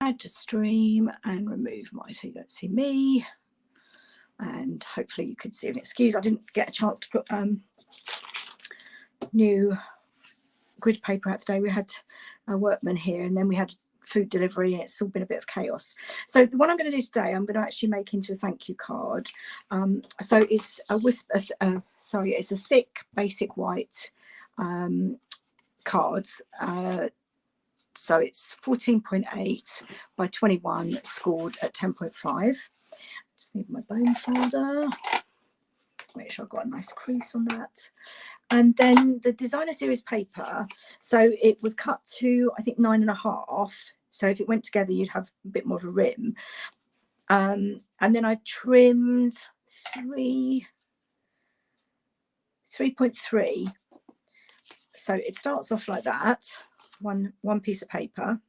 add to stream and remove my, so you don't see me. And hopefully you could see an excuse. I didn't get a chance to put new grid paper out today. We had a workman here and then we had food delivery and it's all been a bit of chaos. So what I'm going to do today, I'm going to actually make into a thank you card. So it's it's a thick basic white cards. So it's 14.8 by 21, scored at 10.5. Just need my bone folder. Make sure I've got a nice crease on that. And then the designer series paper, so it was cut to, I think, 9.5. So if it went together, you'd have a bit more of a rim. And then I trimmed 3.3. So it starts off like that, one piece of paper.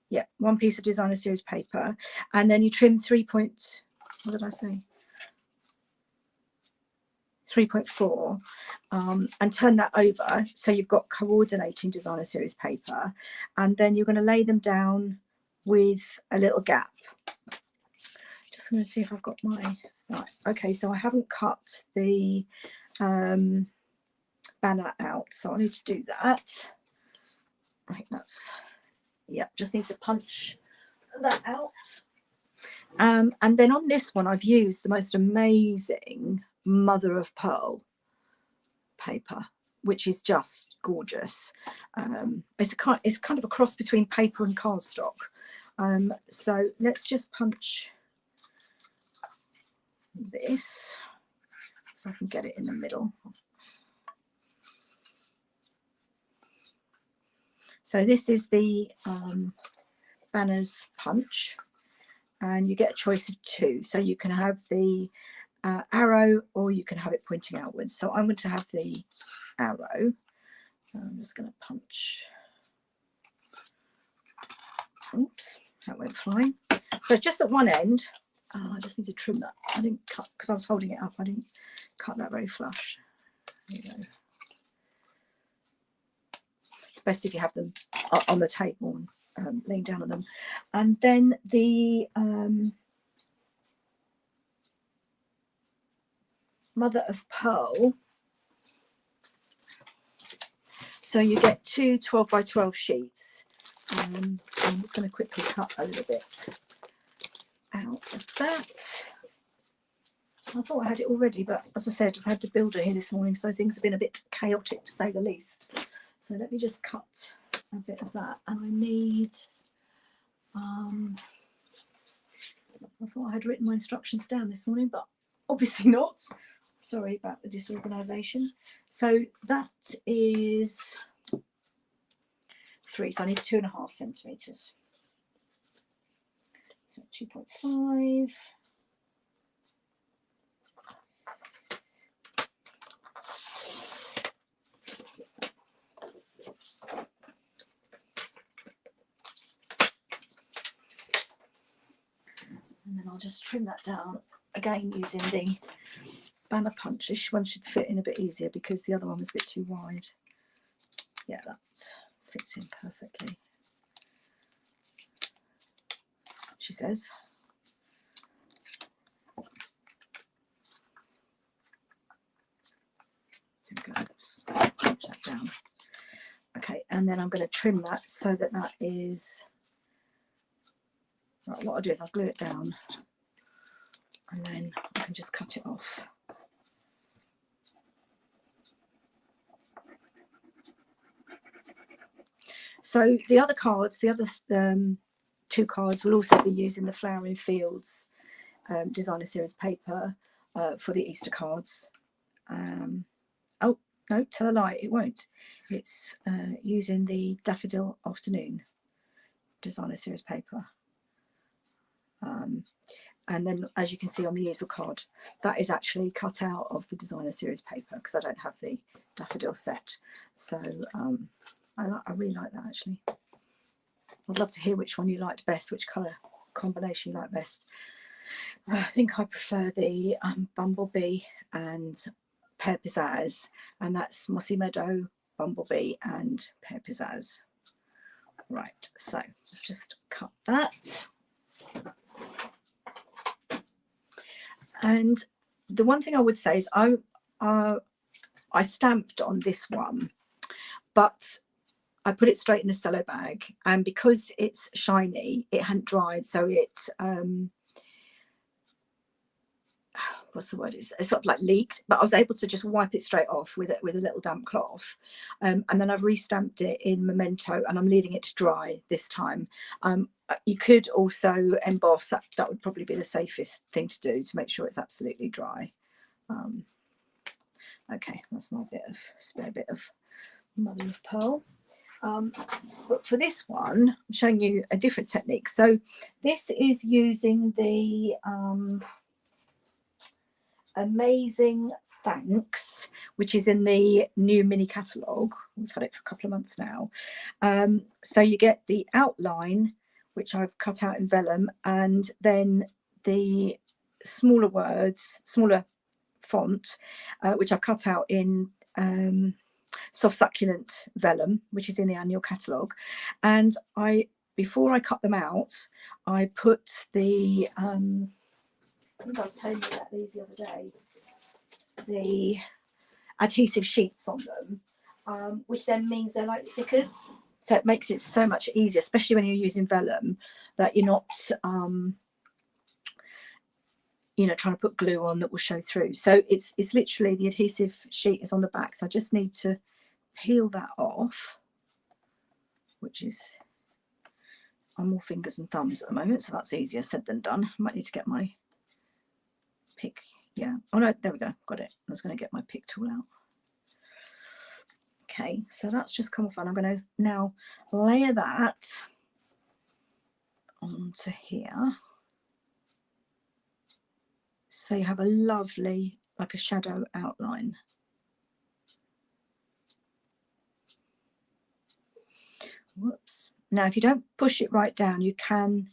Yeah, one piece of designer series paper. And then you trim 3.4 and turn that over, so you've got coordinating designer series paper, and then you're going to lay them down with a little gap. Just going to see if I've got my right. Okay, so I haven't cut the banner out, so I need to do that. I think that's, yeah, just need to punch that out. And then on this one I've used the most amazing mother of pearl paper, which is just gorgeous. It's kind of a cross between paper and cardstock. So let's just punch this, if I can get it in the middle. So this is the banners punch, and you get a choice of two. So you can have the arrow or you can have it pointing outwards. So I'm going to have the arrow. I'm just going to punch. Oops, that went flying. So just at one end, I just need to trim that. I didn't cut because I was holding it up. I didn't cut that very flush. There you go. It's best if you have them on the table and laying down on them. And then the mother of pearl. So you get two 12 by 12 sheets. I'm just going to quickly cut a little bit out of that. I thought I had it already, but as I said, I've had to build it here this morning, so things have been a bit chaotic to say the least. So let me just cut a bit of that, and I need I thought I had written my instructions down this morning, but obviously not. Sorry about the disorganisation. So that is 3, so I need 2.5 centimetres. So 2.5. And then I'll just trim that down again using the banner punch. This one should fit in a bit easier because the other one was a bit too wide. Yeah, that fits in perfectly, she says. There we go. Punch that down. Okay, and then I'm going to trim that so that that is right. What I'll do is I'll glue it down and then I can just cut it off. So the other cards, the other 2 cards, will also be using the Flowering Fields designer series paper for the Easter cards. Oh no, tell a lie, it won't. It's using the Daffodil Afternoon designer series paper. And then, as you can see on the easel card, that is actually cut out of the designer series paper because I don't have the daffodil set. So I really like that, actually. I'd love to hear which one you liked best, which colour combination you like best. I think I prefer the Bumblebee and Pear Pizzazz, and that's Mossy Meadow, Bumblebee and Pear Pizzazz. Right, so let's just cut that. And the one thing I would say is I stamped on this one, but I put it straight in a cello bag, and because it's shiny, it hadn't dried, so it what's the word? It's sort of like leaked, but I was able to just wipe it straight off with a little damp cloth, and then I've restamped it in Memento, and I'm leaving it to dry this time. You could also emboss. That would probably be the safest thing to do to make sure it's absolutely dry. Okay, that's my spare bit of mother of pearl. But for this one, I'm showing you a different technique. So this is using the Amazing Thanks, which is in the new mini catalogue. We've had it for a couple of months now. So you get the outline, which I've cut out in vellum, and then the smaller words, smaller font, which I've cut out in soft succulent vellum, which is in the annual catalogue. And before I cut them out, I put the I think I was telling you about these the other day, the adhesive sheets on them, which then means they're like stickers. So it makes it so much easier, especially when you're using vellum, that you're not, trying to put glue on that will show through. So it's literally the adhesive sheet is on the back. So I just need to peel that off, which is on more fingers and thumbs at the moment. So that's easier said than done. I might need to get my pick. Yeah. Oh no, there we go. Got it. I was going to get my pick tool out. Okay, so that's just come off, and I'm going to now layer that onto here. So you have a lovely, like a shadow outline. Whoops. Now, if you don't push it right down, you can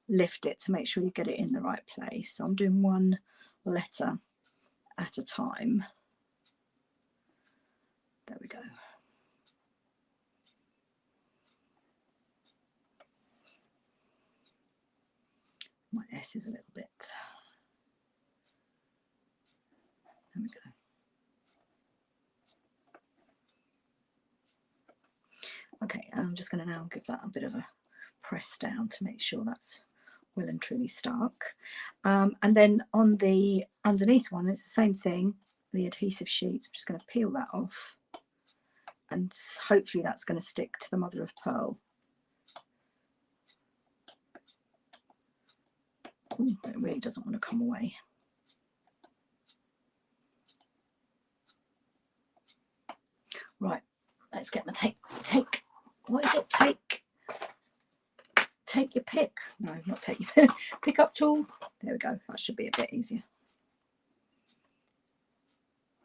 lift it to make sure you get it in the right place. So I'm doing one letter at a time. There we go. My S is a little bit. There we go. Okay, I'm just going to now give that a bit of a press down to make sure that's well and truly stuck. And then on the underneath one, it's the same thing, the adhesive sheets. I'm just going to peel that off, and hopefully that's going to stick to the mother of pearl. Ooh, it really doesn't want to come away. Right, let's get my take. What is it? Take your pick. No, not take your pick up tool. There we go. That should be a bit easier.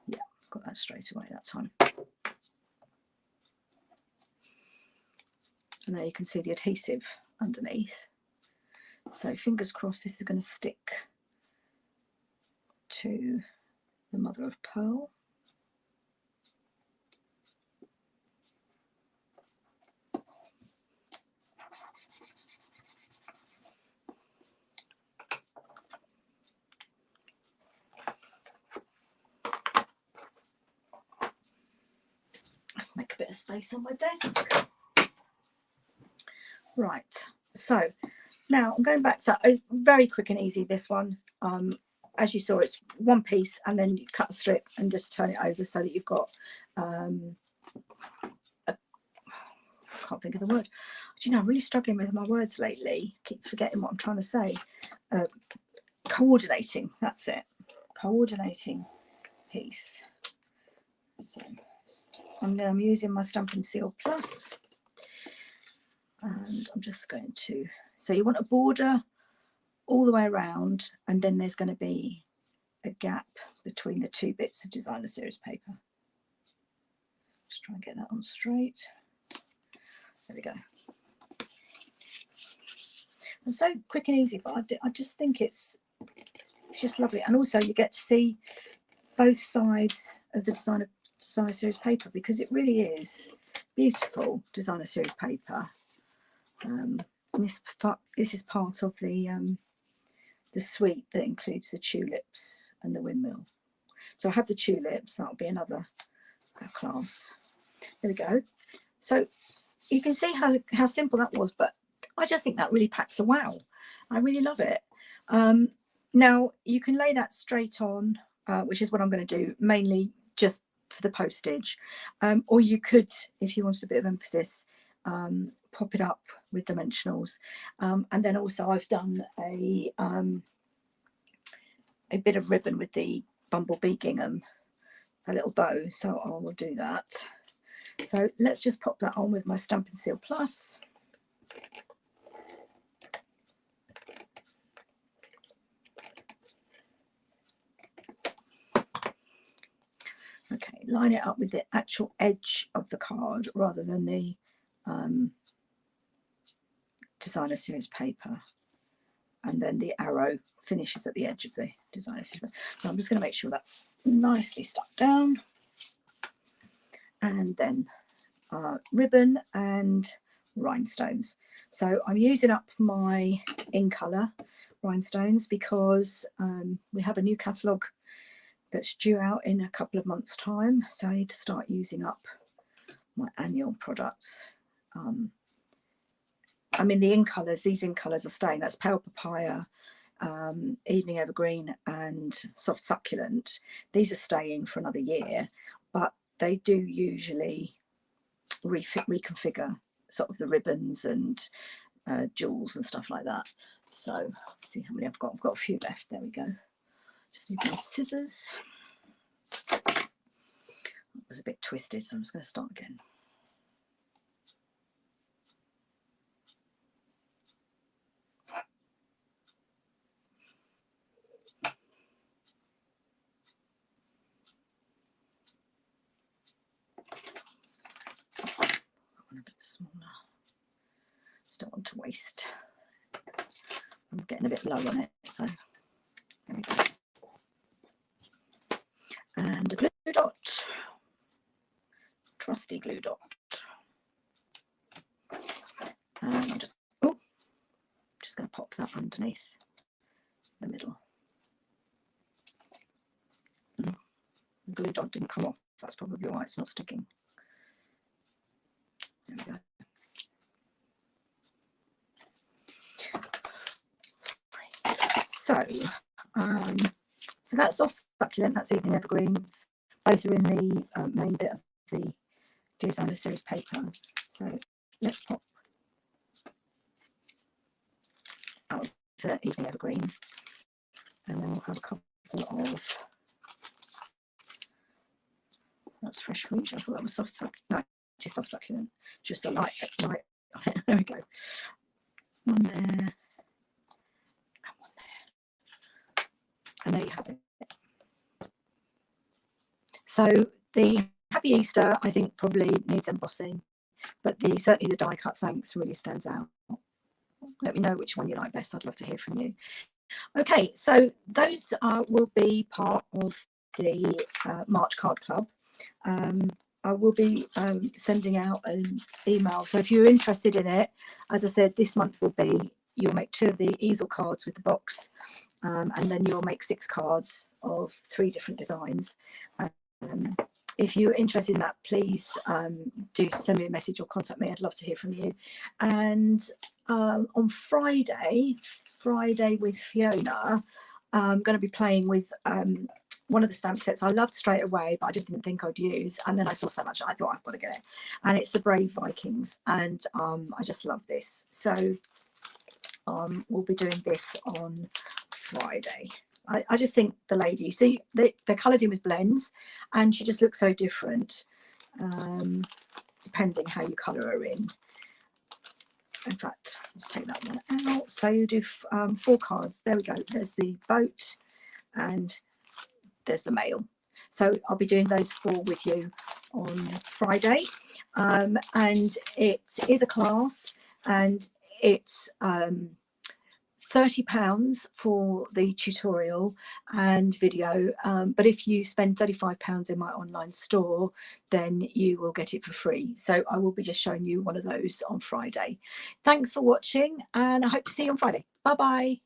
Yeah, got that straight away that time. And there you can see the adhesive underneath. So fingers crossed this is going to stick to the mother of pearl. Let's make a bit of space on my desk. Right, so now I'm going back to very quick and easy, this one. As you saw, it's one piece, and then you cut a strip and just turn it over so that you've got I can't think of the word. Do you know, I'm really struggling with my words lately. Keep forgetting what I'm trying to say. Coordinating, that's it. Coordinating piece. So I'm using my Stampin' Seal Plus, and I'm just going to, so you want a border all the way around, and then there's going to be a gap between the two bits of Designer Series paper. Just try and get that on straight. There we go. And so quick and easy, but I just think it's just lovely. And also you get to see both sides of the Designer Series paper, because it really is beautiful Designer Series paper. This is part of the suite that includes the tulips and the windmill. So I have the tulips, that'll be another class. There we go. So you can see how simple that was, but I just think that really packs a wow. I really love it. Now you can lay that straight on, which is what I'm going to do, mainly just for the postage. Or you could, if you wanted a bit of emphasis, pop it up with dimensionals. And then also I've done a bit of ribbon with the bumblebee gingham, a little bow, so I will do that. So let's just pop that on with my Stampin' Seal Plus. Okay, line it up with the actual edge of the card rather than the designer series paper, and then the arrow finishes at the edge of the designer series paper. So I'm just going to make sure that's nicely stuck down, and then ribbon and rhinestones. So I'm using up my in colour rhinestones because we have a new catalogue that's due out in a couple of months' time, so I need to start using up my annual products. I mean, the in colours, these in colours are staying. That's Pale Papaya, Evening Evergreen and Soft Succulent. These are staying for another year, but they do usually reconfigure sort of the ribbons and jewels and stuff like that. So let's see how many I've got. I've got a few left. There we go. Just need my scissors. It was a bit twisted, so I'm just going to start again. One a bit smaller. Just don't want to waste. I'm getting a bit low on it, so there we go. And a glue dot, trusty glue dot. And I'm just going to pop that underneath the middle. The glue dot didn't come off. That's probably why it's not sticking. There we go. So that's Soft Succulent, that's Evening Evergreen. Both are in the main bit of the designer series paper. So let's pop out to Evening Evergreen, and then we'll have a couple of, that's Fresh Fruit. I thought that was Soft Succulent. No, it is Soft Succulent, just a light on it. There we go. One there. And there you have it. So the Happy Easter, I think, probably needs embossing, but certainly the die cut thanks really stands out. Let me know which one you like best. I'd love to hear from you. Okay, so those will be part of the March Card Club. I will be sending out an email. So if you're interested in it, as I said, this month will be, you'll make 2 of the easel cards with the box. And then you'll make 6 cards of 3 different designs. If you're interested in that, please do send me a message or contact me. I'd love to hear from you. And on Friday with Fiona, I'm going to be playing with one of the stamp sets I loved straight away, but I just didn't think I'd use. And then I saw so much, I thought I've got to get it. And it's the Brave Vikings. And I just love this. So we'll be doing this on Friday. I just think the lady, see, they're coloured in with blends, and she just looks so different depending how you colour her in. In fact, let's take that one out. So you do 4 cards. There we go. There's the boat and there's the mail. So I'll be doing those 4 with you on Friday. And it is a class, and it's £30 for the tutorial and video, but if you spend £35 in my online store, then you will get it for free. So I will be just showing you one of those on Friday. Thanks for watching, and I hope to see you on Friday. Bye bye.